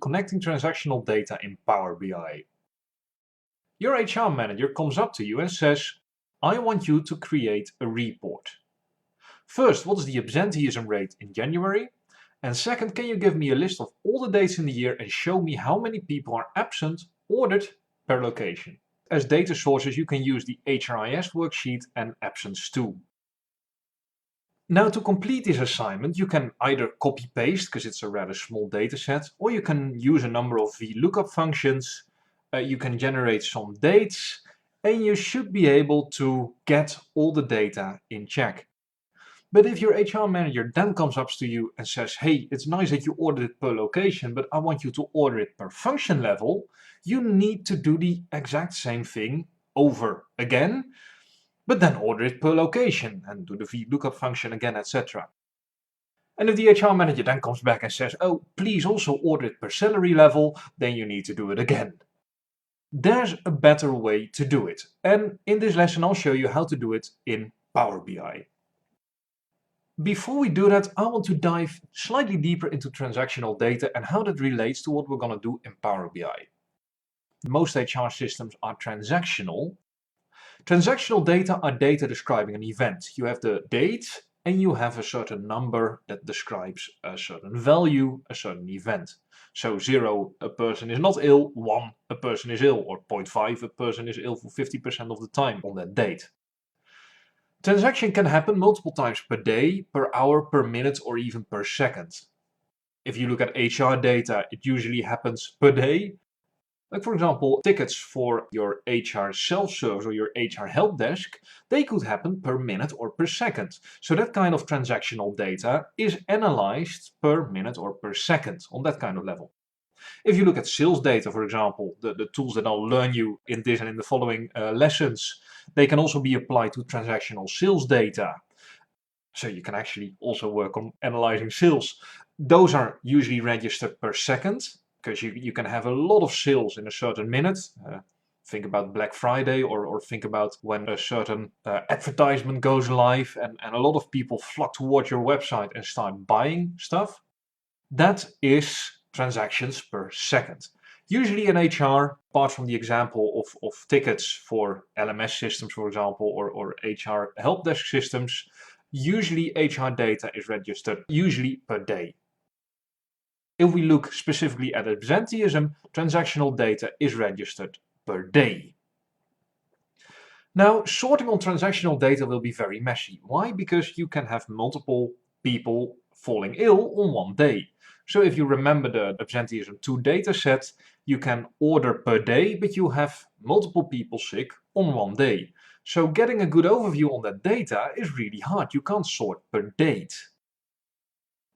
connecting transactional data in Power BI. Your HR manager comes up to you and says, I want you to create a report. First, what is the absenteeism rate in January? And second, can you give me a list of all the dates in the year and show me how many people are absent, ordered per location? As data sources, you can use the HRIS worksheet and absence tool. Now, to complete this assignment, you can either copy-paste, because it's a rather small data set, or you can use a number of VLOOKUP functions. You can generate some dates, and you should be able to get all the data in check. But if your HR manager then comes up to you and says, hey, it's nice that you ordered it per location, but I want you to order it per function level, you need to do the exact same thing over again, but then order it per location and do the VLOOKUP function again, etc. And if the HR manager then comes back and says, oh, please also order it per salary level, then you need to do it again. There's a better way to do it. And in this lesson, I'll show you how to do it in Power BI. Before we do that, I want to dive slightly deeper into transactional data and how that relates to what we're going to do in Power BI. Most HR systems are transactional. Transactional data are data describing an event. You have the date and you have a certain number that describes a certain value, a certain event. So 0, a person is not ill, 1, a person is ill, or 0.5, a person is ill for 50% of the time on that date. Transaction can happen multiple times per day, per hour, per minute, or even per second. If you look at HR data, it usually happens per day. Like for example, tickets for your HR self-service or your HR help desk, they could happen per minute or per second. So that kind of transactional data is analyzed per minute or per second on that kind of level. If you look at sales data, for example, the tools that I'll learn you in this and in the following lessons, they can also be applied to transactional sales data. So you can actually also work on analyzing sales. Those are usually registered per second, because you can have a lot of sales in a certain minute. Think about Black Friday or think about when a certain advertisement goes live and a lot of people flock towards your website and start buying stuff. That is transactions per second. Usually in HR, apart from the example of tickets for LMS systems, for example, or HR help desk systems, usually HR data is registered usually per day. If we look specifically at absenteeism, transactional data is registered per day. Now, sorting on transactional data will be very messy. Why? Because you can have multiple people falling ill on one day. So if you remember the absenteeism 2 data set, you can order per day, but you have multiple people sick on one day. So getting a good overview on that data is really hard. You can't sort per date.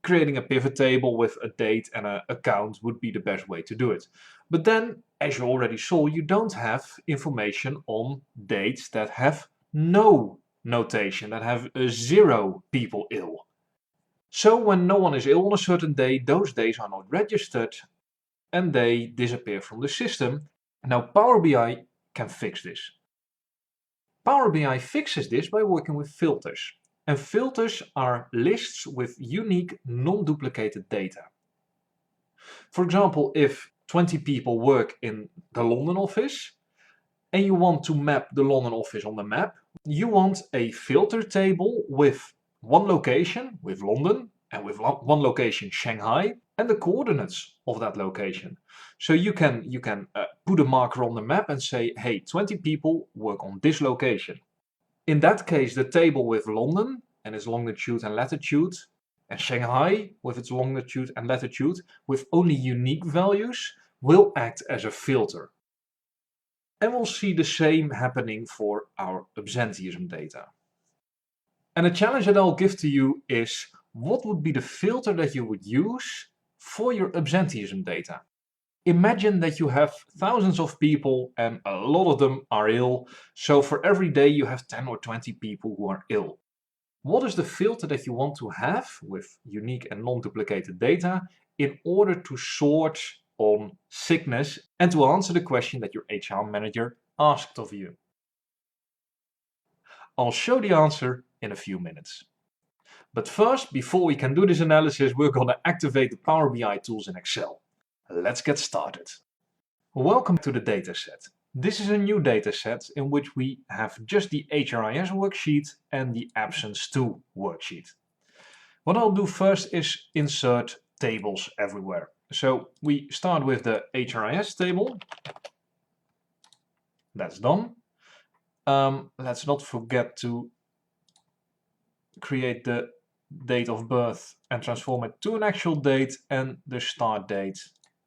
Creating a pivot table with a date and an account would be the best way to do it. But then, as you already saw, you don't have information on dates that have no notation, that have 0 people ill. So when no one is ill on a certain day, those days are not registered and they disappear from the system. Now Power BI can fix this. Power BI fixes this by working with filters. And filters are lists with unique, non-duplicated data. For example, if 20 people work in the London office and you want to map the London office on the map, you want a filter table with one location, with London, and with one location, Shanghai, and the coordinates of that location. So you can put a marker on the map and say, hey, 20 people work on this location. In that case, the table with London and its longitude and latitude, and Shanghai with its longitude and latitude, with only unique values, will act as a filter. And we'll see the same happening for our absenteeism data. And the challenge that I'll give to you is, what would be the filter that you would use for your absenteeism data? Imagine that you have thousands of people and a lot of them are ill. So for every day you have 10 or 20 people who are ill. What is the filter that you want to have with unique and non-duplicated data in order to sort on sickness and to answer the question that your HR manager asked of you? I'll show the answer in a few minutes. But first, before we can do this analysis, we're going to activate the Power BI tools in Excel. Let's get started. Welcome to the dataset. This is a new dataset in which we have just the HRIS worksheet and the absence to worksheet. What I'll do first is insert tables everywhere. So we start with the HRIS table. That's done. Let's not forget to create the date of birth and transform it to an actual date and the start date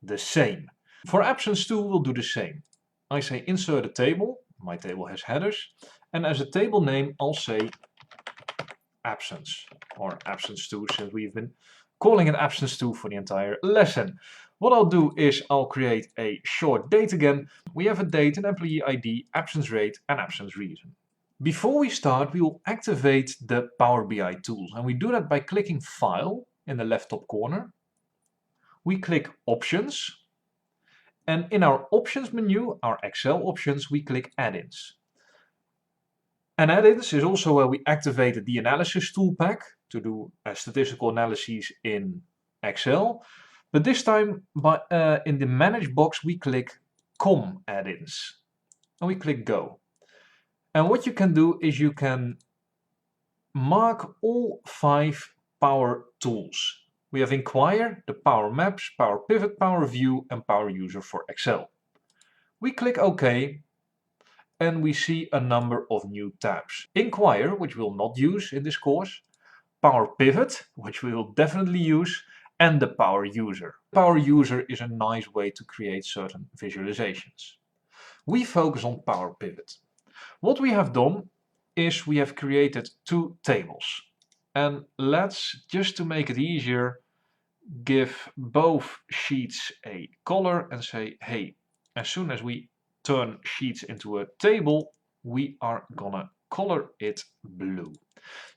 the same. For absence to, we'll do the same. I say insert a table, my table has headers, and as a table name I'll say absence, or absence to, since we've been calling it absence to for the entire lesson. What I'll do is I'll create a short date again. We have a date, an employee ID, absence rate and absence reason. Before we start, we will activate the Power BI tools, and we do that by clicking File in the left top corner. We click Options, and in our Options menu, our Excel options, we click Add-ins. And Add-ins is also where we activated the Analysis tool pack to do statistical analyses in Excel. But this time, in the Manage box, we click COM Add-ins, and we click Go. And what you can do is you can mark all 5 Power tools. We have Inquire, the Power Maps, Power Pivot, Power View and Power User for Excel. We click OK and we see a number of new tabs. Inquire, which we'll not use in this course, Power Pivot, which we will definitely use, and the Power User. Power User is a nice way to create certain visualizations. We focus on Power Pivot. What we have done is we have created 2 tables. And let's, just to make it easier, give both sheets a color and say, hey, as soon as we turn sheets into a table, we are gonna color it blue.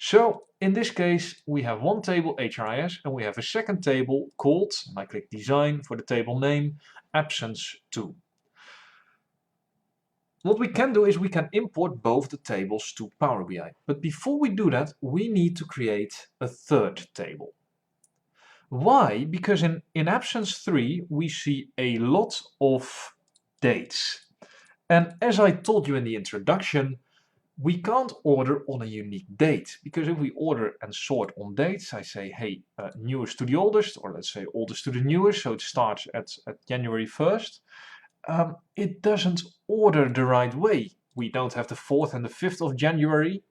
So in this case, we have one table, HRIS, and we have a second table called, and I click Design for the table name, Absence to. What we can do is we can import both the tables to Power BI. But before we do that, we need to create a third table. Why? Because in absence 3, we see a lot of dates. And as I told you in the introduction, we can't order on a unique date. Because if we order and sort on dates, I say, hey, newest to the oldest, or let's say oldest to the newest, so it starts at January 1st. It doesn't order the right way. We don't have the 4th and the 5th of January.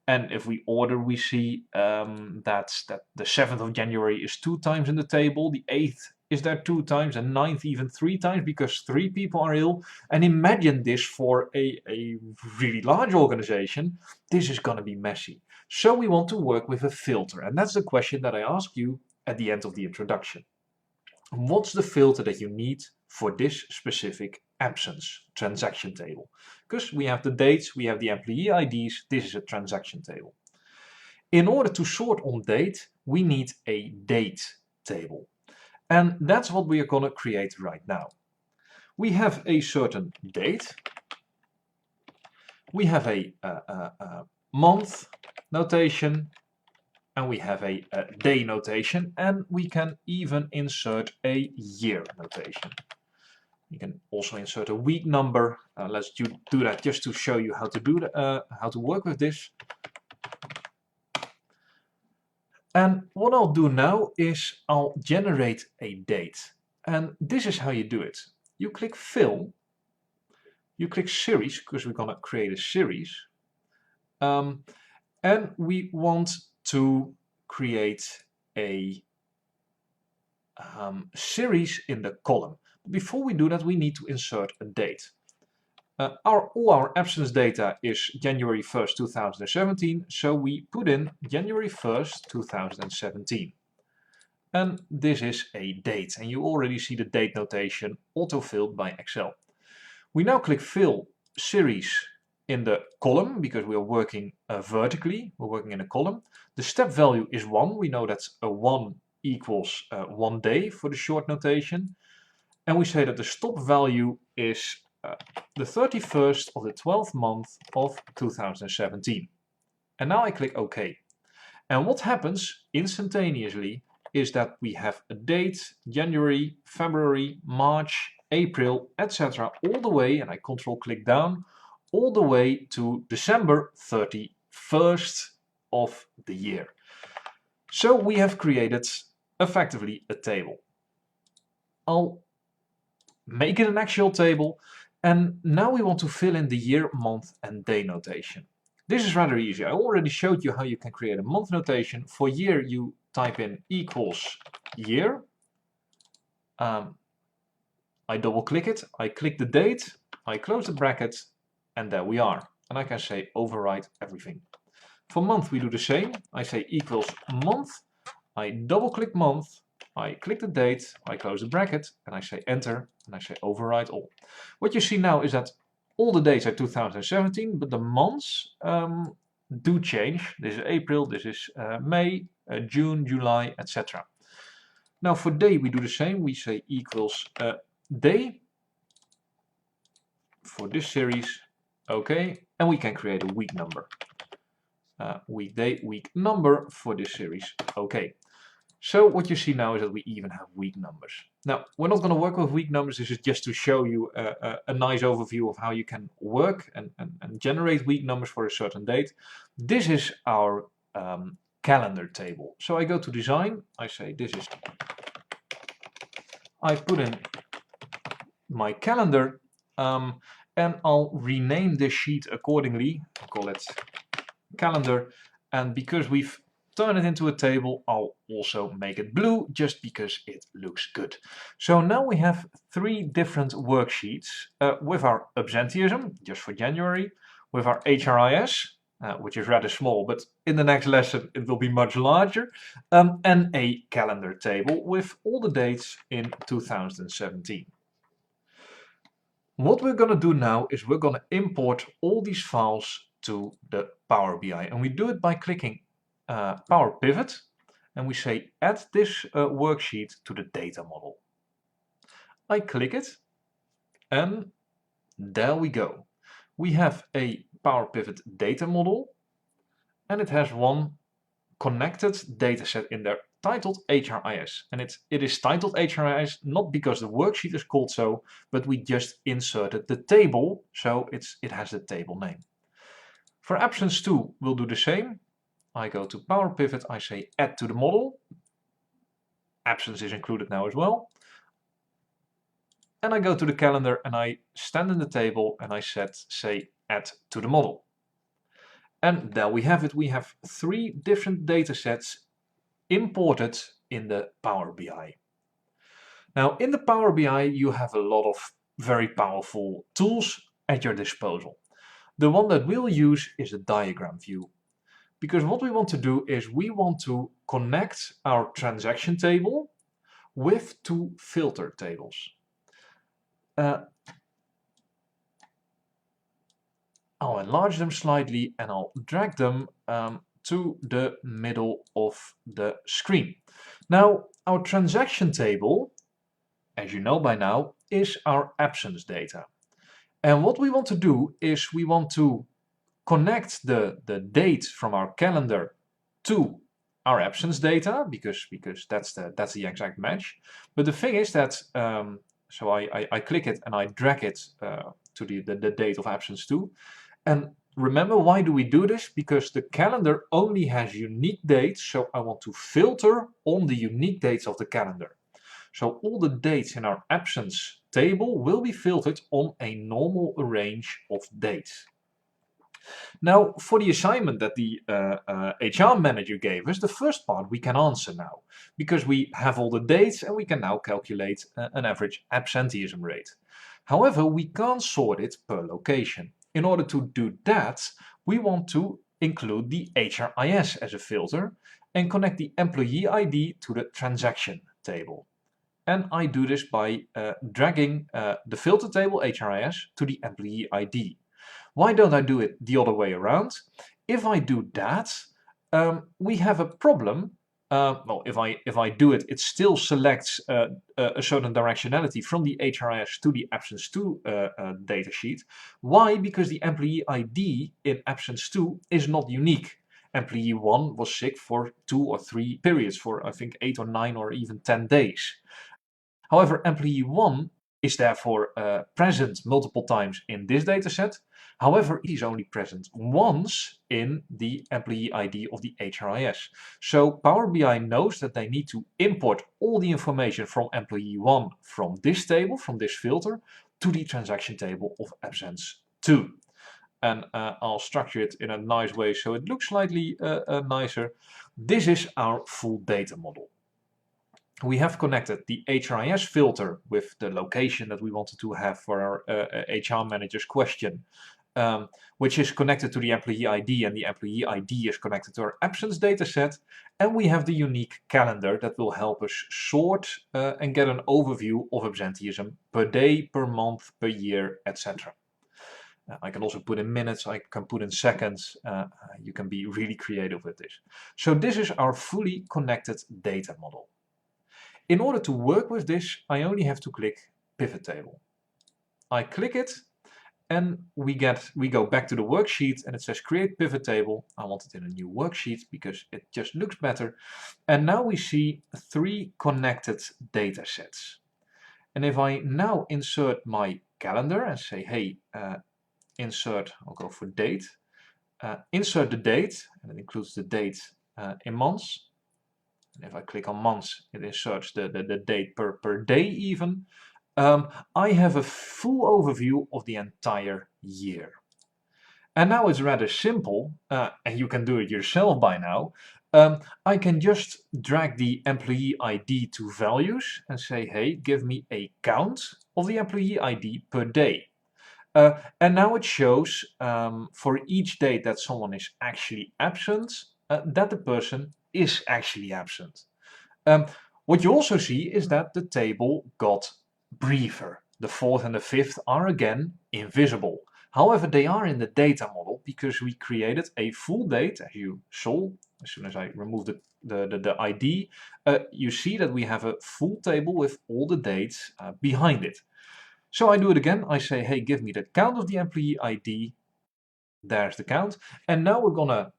And if we order, we see that the 7th of January is 2 times in the table, the 8th is there 2 times, and 9th even 3 times because 3 people are ill. And imagine this for a really large organization. This is going to be messy. So we want to work with a filter. And that's the question that I ask you at the end of the introduction. What's the filter that you need for this specific absence transaction table? Because we have the dates, we have the employee IDs, this is a transaction table. In order to sort on date, we need a date table. And that's what we are going to create right now. We have a certain date, we have a month notation, and we have a day notation, and we can even insert a year notation. You can also insert a week number. Let's do that just to show you how to do how to work with this. And what I'll do now is I'll generate a date. And this is how you do it. You click Fill, you click Series, because we're going to create a series. And we want to create a series in the column. Before we do that, we need to insert a date. All our absence data is January 1st, 2017, so we put in January 1st, 2017. And this is a date, and you already see the date notation auto-filled by Excel. We now click Fill Series in the column, because we are working vertically, we're working in a column. The step value is 1, we know that's a 1 equals 1 day for the short notation. And we say that the stop value is the 31st of the 12th month of 2017. And now I click OK. And what happens instantaneously is that we have a date, January, February, March, April, etc. all the way, and I control click down, all the way to December 31st of the year. So we have created effectively a table. I'll make it an actual table, and now we want to fill in the year, month and day notation. This is rather easy. I already showed you how you can create a month notation. For year you type in equals year. I double click it, I click the date, I close the bracket, and there we are. And I can say overwrite everything. For month we do the same. I say equals month, I double click month, I click the date, I close the bracket, and I say enter, and I say override all. What you see now is that all the dates are 2017, but the months do change. This is April, this is May, June, July, etc. Now for day we do the same. We say equals day for this series, okay, and we can create a week number. Weekday, week number for this series, okay. So what you see now is that we even have week numbers. Now, we're not going to work with week numbers. This is just to show you a nice overview of how you can work and generate week numbers for a certain date. This is our calendar table. So I go to design, I say this is, I put in my calendar, and I'll rename this sheet accordingly. I'll call it calendar, and because we've turned it into a table, I'll also make it blue just because it looks good. So now we have 3 different worksheets with our absenteeism, just for January, with our HRIS, which is rather small, but in the next lesson it will be much larger, and a calendar table with all the dates in 2017. What we're going to do now is we're going to import all these files to the Power BI, and we do it by clicking Power Pivot, and we say add this worksheet to the data model. I click it, and there we go. We have a Power Pivot data model, and it has one connected dataset in there titled HRIS, and it is titled HRIS not because the worksheet is called so, but we just inserted the table, so it has the table name. For absence 2 we'll do the same. I go to Power Pivot, I say add to the model. Absence is included now as well. And I go to the calendar and I stand in the table and I say add to the model. And there we have it. We have 3 different data sets imported in the Power BI. Now in the Power BI you have a lot of very powerful tools at your disposal. The one that we'll use is a diagram view, because what we want to do is we want to connect our transaction table with 2 filter tables. I'll enlarge them slightly and I'll drag them to the middle of the screen. Now our transaction table, as you know by now, is our absence data. And what we want to do is we want to connect the date from our calendar to our absence data, because that's the exact match. But the thing is that, so I click it and I drag it to the date of absence 2. And remember, why do we do this? Because the calendar only has unique dates, so I want to filter on the unique dates of the calendar. So all the dates in our absence table will be filtered on a normal range of dates. Now, for the assignment that the HR manager gave us, the first part we can answer now, because we have all the dates and we can now calculate an average absenteeism rate. However, we can't sort it per location. In order to do that, we want to include the HRIS as a filter and connect the employee ID to the transaction table. And I do this by dragging the filter table HRIS to the employee ID. Why don't I do it the other way around? If I do that, we have a problem. Well, if I do it, it still selects a certain directionality from the HRIS to the absence 2 datasheet. Why? Because the employee ID in absence 2 is not unique. employee 1 was sick for 2 or 3 periods, for I think 8 or 9 or even 10 days. However, employee 1 is therefore present multiple times in this dataset. However, he is only present once in the employee ID of the HRIS. So Power BI knows that they need to import all the information from employee 1 from this table, from this filter, to the transaction table of absence 2. And I'll structure it in a nice way so it looks slightly nicer. This is our full data model. We have connected the HRIS filter with the location that we wanted to have for our HR manager's question, which is connected to the employee ID, and the employee ID is connected to our absence dataset. And we have the unique calendar that will help us sort and get an overview of absenteeism per day, per month, per year, etc. I can also put in minutes, I can put in seconds. You can be really creative with this. So this is our fully connected data model. In order to work with this, I only have to click Pivot Table. I click it and we go back to the worksheet and it says Create Pivot Table. I want it in a new worksheet because it just looks better. And now we see 3 connected data sets. And if I now insert my calendar and say, hey, insert, I'll go for date, insert the date, and it includes the date in months. And if I click on months, it inserts the date per day even. I have a full overview of the entire year. And now it's rather simple, and you can do it yourself by now. I can just drag the employee ID to values and say, hey, give me a count of the employee ID per day. And now it shows for each date that someone is actually absent, that the person is actually absent. What you also see is that the table got briefer. The 4th and the 5th are again invisible. However, they are in the data model because we created a full date, as you saw. As soon as I remove the ID, you see that we have a full table with all the dates behind it. So I do it again. I say, hey, give me the count of the employee ID. There's the count. And now we're gonna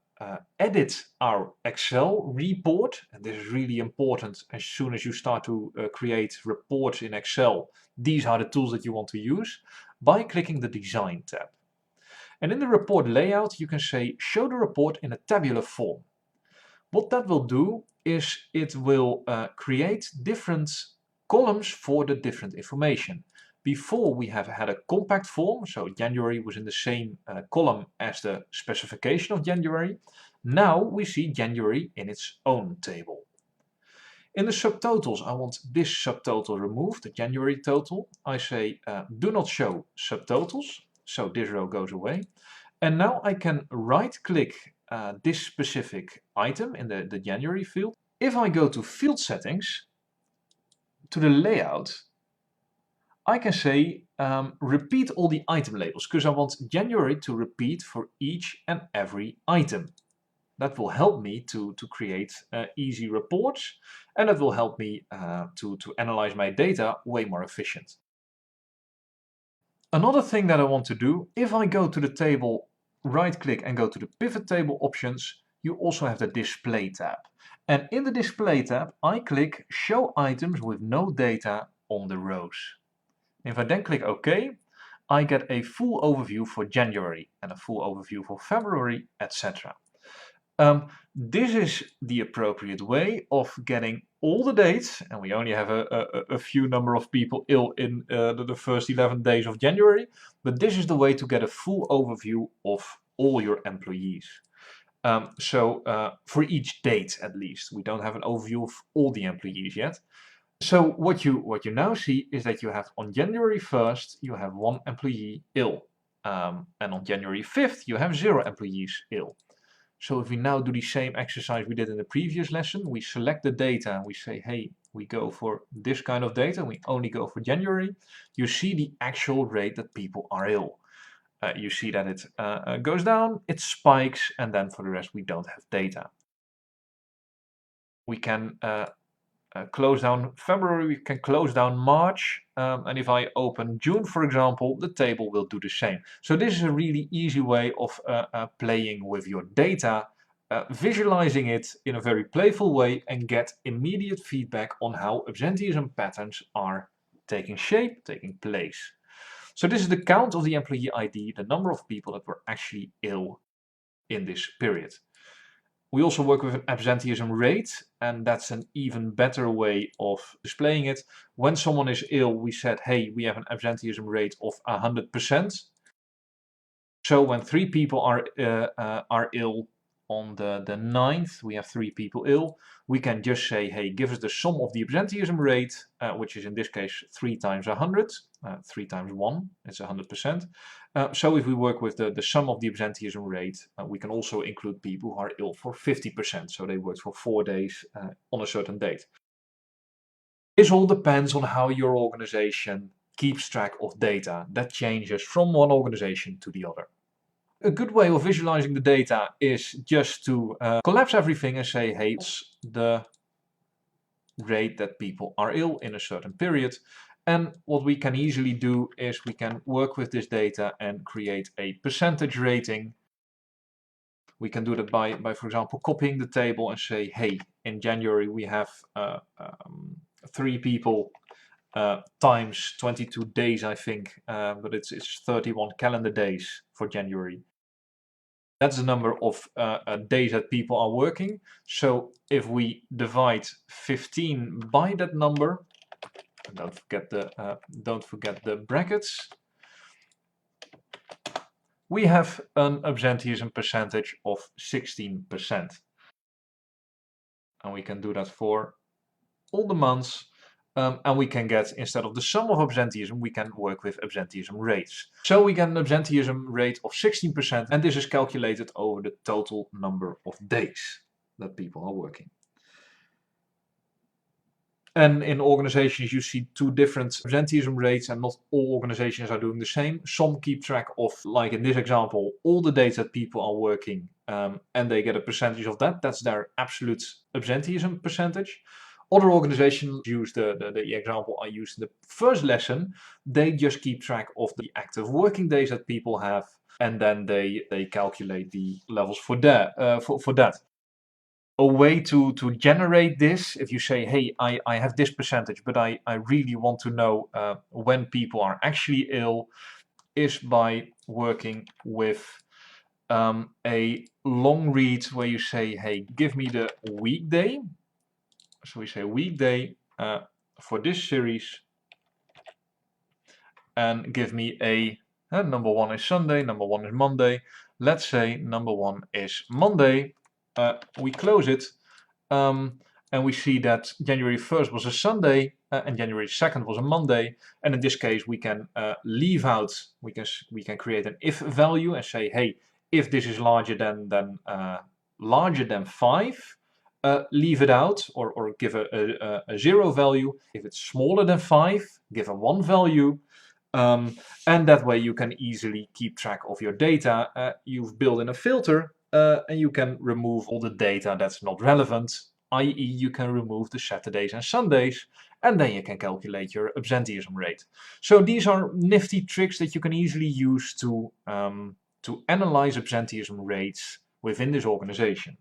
edit our Excel report, and this is really important. As soon as you start to create reports in Excel, these are the tools that you want to use, by clicking the Design tab. And in the report layout, you can say show the report in a tabular form. What that will do is it will create different columns for the different information. Before we have had a compact form, so January was in the same column as the specification of January. Now we see January in its own table. In the subtotals, I want this subtotal removed, the January total. I say do not show subtotals, so this row goes away. And now I can right click this specific item in the January field. If I go to field settings, to the layout, I can say repeat all the item labels, because I want January to repeat for each and every item. That will help me to create easy reports, and it will help me to analyze my data way more efficient. Another thing that I want to do, if I go to the table, right click and go to the pivot table options, you also have the display tab. And in the display tab, I click show items with no data on the rows. If I then click OK, I get a full overview for January and a full overview for February, etc. This is the appropriate way of getting all the dates, and we only have a few number of people ill in the first 11 days of January, but this is the way to get a full overview of all your employees. For each date at least, we don't have an overview of all the employees yet. So what you now see is that you have on January 1st, you have 1 employee ill. And on January 5th, you have 0 employees ill. So if we now do the same exercise we did in the previous lesson, we select the data and we say, hey, we go for this kind of data, we only go for January, you see the actual rate that people are ill. You see that it goes down, it spikes, and then for the rest we don't have data. We can close down February, we can close down March, and if I open June, for example, the table will do the same. So this is a really easy way of playing with your data visualizing it in a very playful way and get immediate feedback on how absenteeism patterns are taking shape, taking place. So this is the count of the employee ID, the number of people that were actually ill in this period. We also work with an absenteeism rate, and that's an even better way of displaying it. When someone is ill, we said, hey, we have an absenteeism rate of 100%. So when 3 people are ill on the 9th, we have 3 people ill, we can just say, hey, give us the sum of the absenteeism rate, which is in this case 3 times 100, 3 times 1, it's 100%. So if we work with the sum of the absenteeism rate, we can also include people who are ill for 50%, so they worked for 4 days on a certain date. This all depends on how your organization keeps track of data that changes from one organization to the other. A good way of visualizing the data is just to collapse everything and say, hey, what's the rate that people are ill in a certain period? And what we can easily do is we can work with this data and create a percentage rating. We can do that by for example, copying the table and say, hey, in January we have 3 people times 22 days, I think, but it's 31 calendar days for January. That's the number of days that people are working. So if we divide 15 by that number, don't forget the brackets, we have an absenteeism percentage of 16%. And we can do that for all the months. And we can get, instead of the sum of absenteeism, we can work with absenteeism rates. So we get an absenteeism rate of 16%, and this is calculated over the total number of days that people are working. And in organizations you see 2 different absenteeism rates, and not all organizations are doing the same. Some keep track of, like in this example, all the days that people are working, and they get a percentage of that. That's their absolute absenteeism percentage. Other organizations use the example I used in the first lesson. They just keep track of the active working days that people have, and then they calculate the levels for that. A way to generate this, if you say, hey, I have this percentage, but I really want to know when people are actually ill, is by working with a long read where you say, hey, give me the weekday. So we say weekday for this series, and give me a number 1 is Sunday, number 1 is Monday. Let's say number 1 is Monday. We close it, and we see that January 1st was a Sunday and January 2nd was a Monday. And in this case, we can leave out. We can create an if value and say, hey, if this is larger than 5. Leave it out, or give a 0 value. If it's smaller than 5, give a 1 value. And that way you can easily keep track of your data. You've built in a filter, and you can remove all the data that's not relevant, i.e. you can remove the Saturdays and Sundays, and then you can calculate your absenteeism rate. So these are nifty tricks that you can easily use to analyze absenteeism rates within this organization.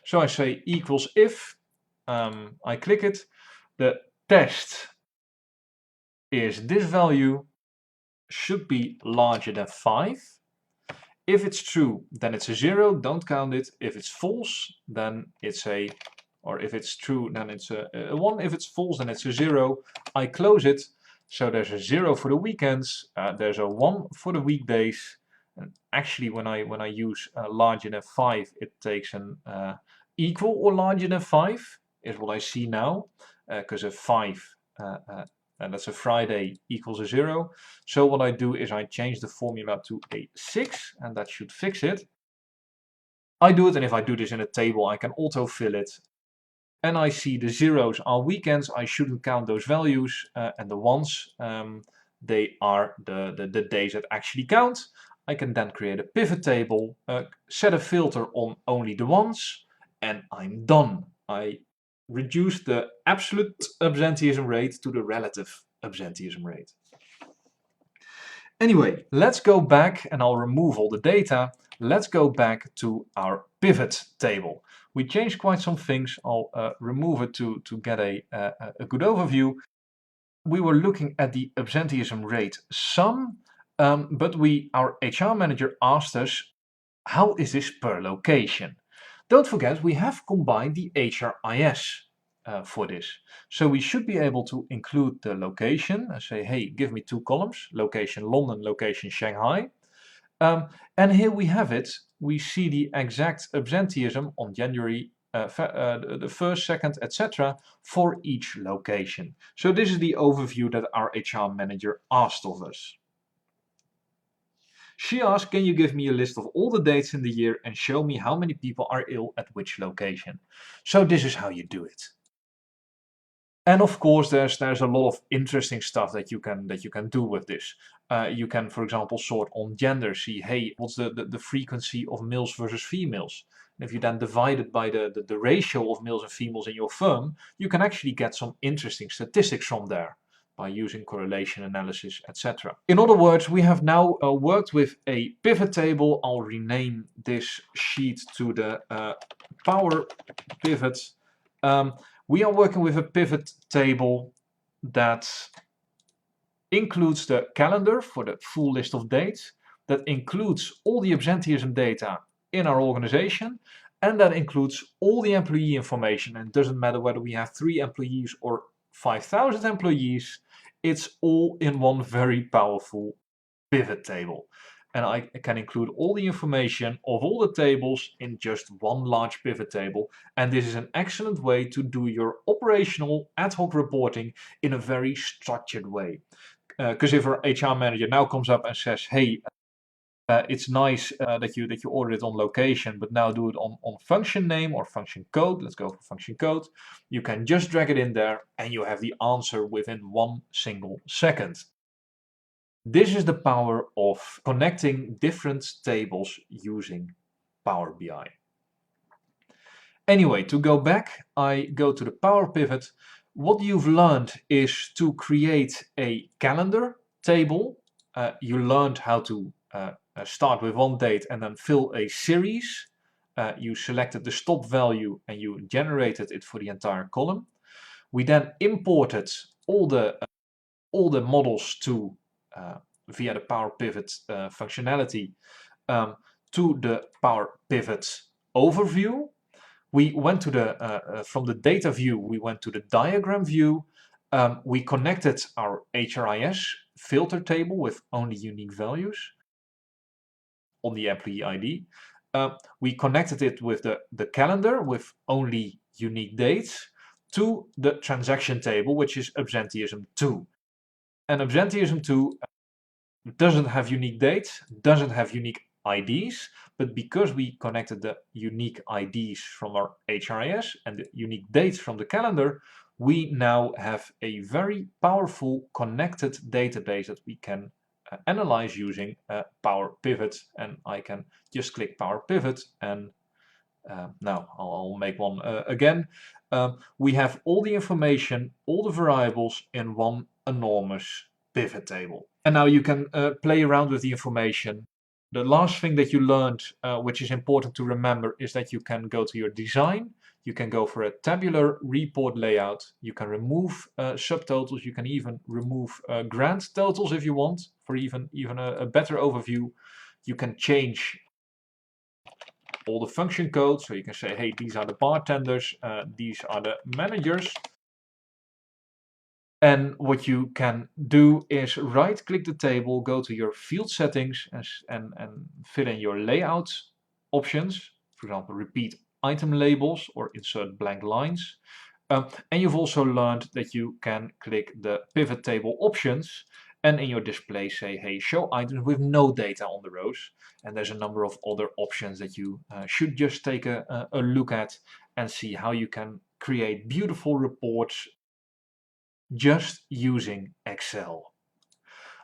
So I say equals if, I click it, the test is this value should be larger than 5. If it's true, then it's a 0, don't count it. If it's false, then it's or if it's true, then it's a 1. If it's false, then it's a 0. I close it. So there's a 0 for the weekends, there's a 1 for the weekdays. And actually, when I use larger than 5, it takes an equal or larger than 5, is what I see now, because a 5, and that's a Friday, equals a 0. So what I do is I change the formula to a 6, and that should fix it. I do it, and if I do this in a table, I can autofill it. And I see the 0s are weekends. I shouldn't count those values, and the 1s, they are the days that actually count. I can then create a pivot table, set a filter on only the 1s, and I'm done. I reduce the absolute absenteeism rate to the relative absenteeism rate. Anyway, let's go back and I'll remove all the data. Let's go back to our pivot table. We changed quite some things. I'll remove it to get a good overview. We were looking at the absenteeism rate sum, but our HR manager asked us, how is this per location? Don't forget, we have combined the HRIS for this. So we should be able to include the location and say, hey, give me two columns, location London, location Shanghai. And here we have it. We see the exact absenteeism on January the 1st, 2nd, etc. for each location. So this is the overview that our HR manager asked of us. She asked, can you give me a list of all the dates in the year and show me how many people are ill at which location? So this is how you do it. And of course, there's a lot of interesting stuff that you can do with this. You can, for example, sort on gender, see, hey, what's the frequency of males versus females? And if you then divide it by the ratio of males and females in your firm, you can actually get some interesting statistics from there by using correlation analysis, etc. In other words, we have now worked with a pivot table. I'll rename this sheet to the Power Pivot. We are working with a pivot table that includes the calendar for the full list of dates, that includes all the absenteeism data in our organization, and that includes all the employee information. And it doesn't matter whether we have 3 employees or 5,000 employees, it's all in one very powerful pivot table. And I can include all the information of all the tables in just one large pivot table. And this is an excellent way to do your operational ad hoc reporting in a very structured way. Because if our HR manager now comes up and says, hey, it's nice that you order it on location, but now do it on function name or function code. Let's go for function code. You can just drag it in there and you have the answer within 1 single second. This is the power of connecting different tables using Power BI. Anyway, to go back, I go to the Power Pivot. What you've learned is to create a calendar table. You learned how to start with one date and then fill a series. You selected the stop value and you generated it for the entire column. We then imported all the models to via the Power Pivot functionality to the Power Pivot overview. We went to from the data view, we went to the diagram view. We connected our HRIS filter table with only unique values on the employee ID. We connected it with the calendar with only unique dates to the transaction table, which is absenteeism 2. And absenteeism 2 doesn't have unique dates, doesn't have unique IDs, but because we connected the unique IDs from our HRIS and the unique dates from the calendar, we now have a very powerful connected database that we can analyze using Power Pivot. And I can just click Power Pivot and now I'll make one again. We have all the information, all the variables in one enormous pivot table. And now you can play around with the information. The last thing that you learned, which is important to remember, is that you can go to your design. You can go for a tabular report layout. You can remove subtotals. You can even remove grand totals if you want, for even a better overview. You can change all the function codes. So you can say, hey, these are the bartenders, these are the managers. And what you can do is right click the table, go to your field settings and fill in your layout options. For example, repeat item labels or insert blank lines. And you've also learned that you can click the pivot table options and in your display say, hey, show items with no data on the rows. And there's a number of other options that you should just take a look at and see how you can create beautiful reports just using Excel.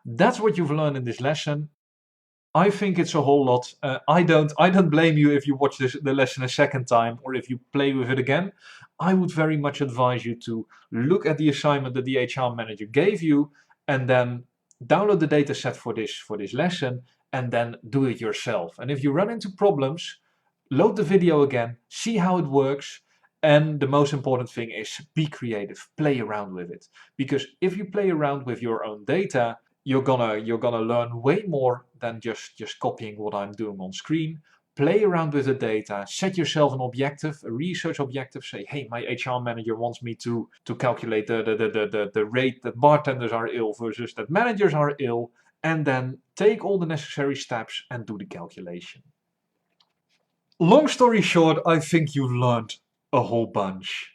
That's what you've learned in this lesson. I think it's a whole lot. I don't blame you if you watch the lesson a second time or if you play with it again. I would very much advise you to look at the assignment that the HR manager gave you and then download the dataset for this lesson, and then do it yourself. And if you run into problems, load the video again, see how it works, and the most important thing is be creative, play around with it. Because if you play around with your own data, you're gonna learn way more than just copying what I'm doing on screen. Play around with the data, set yourself an objective, a research objective, say, hey, my HR manager wants me to calculate the rate that bartenders are ill versus that managers are ill, and then take all the necessary steps and do the calculation. Long story short, I think you learned a whole bunch.